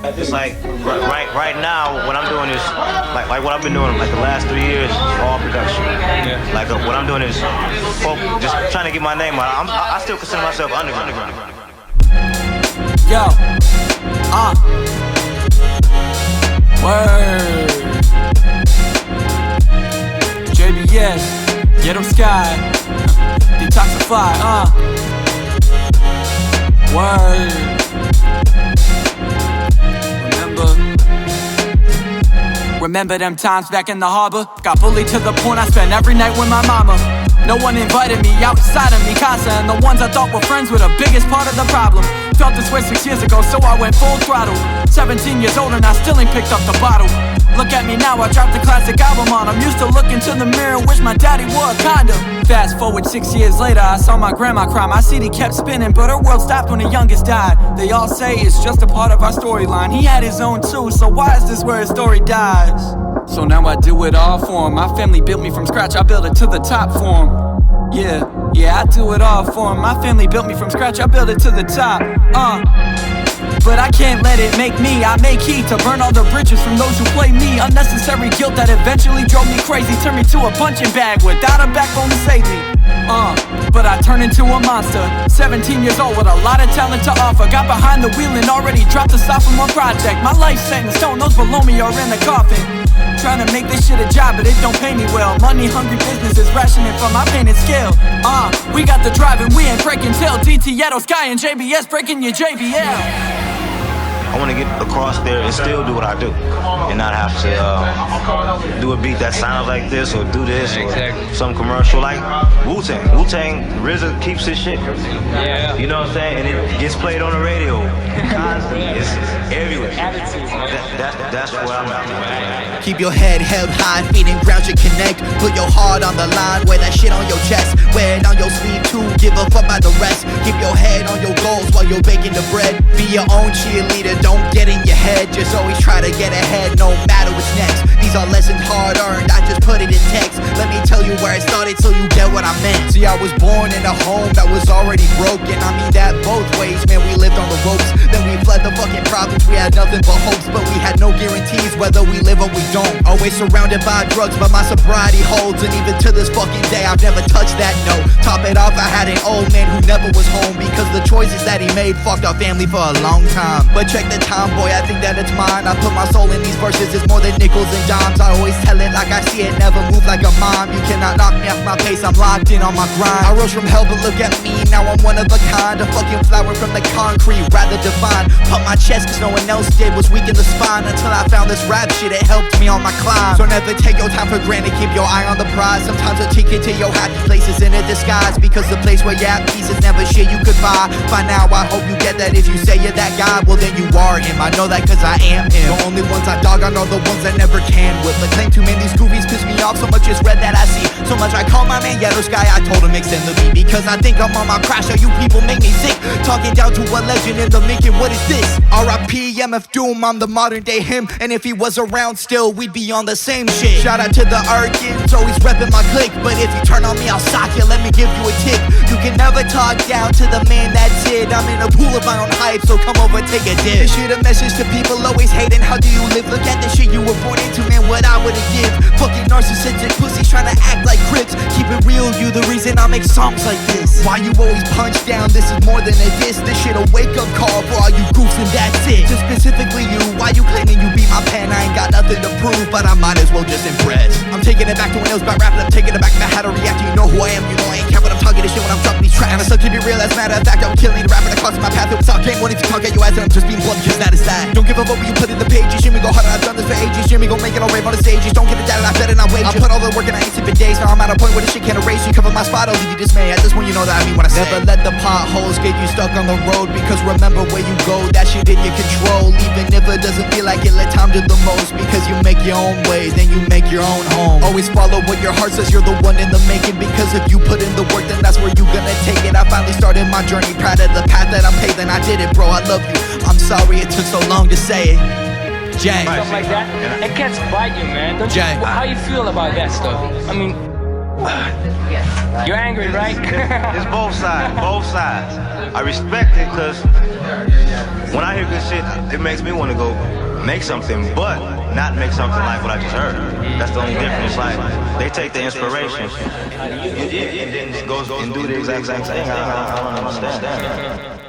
It's like right now, what I'm doing is like what I've been doing like the last 3 years, all production. Yeah. Like what I'm doing is just trying to get my name out. I still consider myself underground. Yo, word. J.B.S, Yetosky, Dtoxify, word. Remember them times back in the harbor? Got bullied to the point I spent every night with my mama. No one invited me outside of Mikasa, and the ones I thought were friends were the biggest part of the problem. Felt this way 6 years ago, so I went full throttle. 17 years old and I still ain't picked up the bottle. Look at me now, I dropped a classic album on. I'm used to looking to the mirror and wish my daddy wore a condom. Fast forward 6 years later, I saw my grandma cry. My CD kept spinning, but her world stopped when the youngest died. They all say it's just a part of our storyline. He had his own too, so why is this where his story dies? So now I do it all for him. My family built me from scratch, I built it to the top for him. Yeah, I do it all for him. My family built me from scratch, I built it to the top. But I can't let it make me. I make heat to burn all the bridges from those who play me. Unnecessary guilt that eventually drove me crazy. Turned me to a punching bag without a backbone to save me. But I turned into a monster. 17 years old with a lot of talent to offer. Got behind the wheel and already dropped a sophomore project. My life's set in stone, those below me are in the coffin. Trying to make this shit a job, but it don't pay me well. Money-hungry businesses rationing from my painted skill. We got the drive and we ain't breaking till Yetosky and J.B.S breaking your JBL. I want to get across there and still do what I do, and not have to do a beat that sounds like this or do this or some commercial like Wu-Tang. RZA keeps his shit. Yeah. You know what I'm saying? And it gets played on the radio constantly. It's everywhere. That's where I'm at. Keep your head held high, feet and ground should connect. Put your heart on the line, wear that shit on your chest. Wear it on your sleeve too, give a fuck about the rest. Keep your head on your goals while you're baking the bread. Be your own cheerleader, don't get in your head. Just always try to get ahead, no matter what's next. These are lessons hard earned, I just put it in text. Let me tell you where I started so you get what I meant. See, I was born in a home that was already broken. I mean that both ways, man, we lived on the ropes. Then we fled the fucking problems, we had nothing but hopes. But we had no guarantees whether we live or we don't. Always surrounded by drugs, but my sobriety holds. And even to this fucking day, I've never touched that note. Top it off, I had an old man who never was home, because the choices that he made fucked our family for a long time. But check the time, boy, I think that it's mine. I put my soul in these verses, it's more than nickels and dimes. I always tell it like I see it, never move like a mime. You cannot knock me off my pace, I'm locked in on my grind. I rose from hell, but look at me, now I'm one of a kind. A fucking flower from the concrete, rather divine. Pump my chest cause no one else did, was weak in the spine. Until I found this rap shit, it helped me on my climb. So never take your time for granted, keep your eye on the prize. Sometimes a ticket to your happy place is in a disguise, because the place where you're at peace is never shit you could buy. By now I hope you get that. If you say you're that guy, well then you are him. I know that cause I am him. The only ones I dog on are the ones that never can whip. The claim too many goofies piss me off, so much is red that I see. So much I call my man Yetosky, I told him extend the beat, because I think I'm on my crash. You people make me sick, talking down to a legend in the making. What is this? R.I.P. MF Doom, I'm the modern day him. And if he was around still, we'd be on the same shit. Shout out to the Arkids, always repping my clique. But if you turn on me, I'll sock you, let me give you a tip. You can never talk down to the man that's it. I'm in a pool of my own hype, so come over, take a dip. This shit a message to people always hating, how do you live? Look at the shit you were born into, man, what I would've give. Fucking narcissistic pussies trying to act like Crips. Keep it real, you the reason I make songs like this. Why you always punch down, this is more than a diss. This shit a wake up call for all you goofs and that's it. Just specifically you, why you claiming you beat my pen? I ain't got nothing to prove, but I might as well just impress. I'm taking it back to when it was about rapping, I'm taking it back to how to react. You know who I am, you know I ain't care when I'm talking this shit when I'm dropping these tracks. And I still keep it real, as a matter of fact, I'm killing the rapper that crosses my path. It was all game one if you talk at your ass, and I'm just being blunt, because that is that. Don't give up what you put in the pages, hear me go harder, I've done this for ages. Hear me go make it all rave on the stages. Don't get it down, I bet it, I wait. I put all the work and I ain't sipping days. Now I'm at a point where this shit can't erase you. Cover my spot, I'll leave you dismay. At this point you know that I mean what I say. Never let the potholes get you stuck on the road, because remember where you go, that shit in your control. Even if it doesn't feel like it, let time do the most, because you make your own way, then you make your own home. Always follow what your heart says, you're the one in the making, because if you put in the work, then that's where you gonna take it. I finally started my journey, proud of the path that I'm paving. I did it, bro, I love you. I'm sorry it took so long to say it. Jay. Stuff like that, it gets bite you, man. Don't you, how you feel about that stuff? I mean, You're angry, right? It's both sides, both sides. I respect it because when I hear good shit, it makes me want to go make something, but not make something like what I just heard. That's the only difference. Like, they take the inspiration and then it goes and do the exact same thing. I don't understand.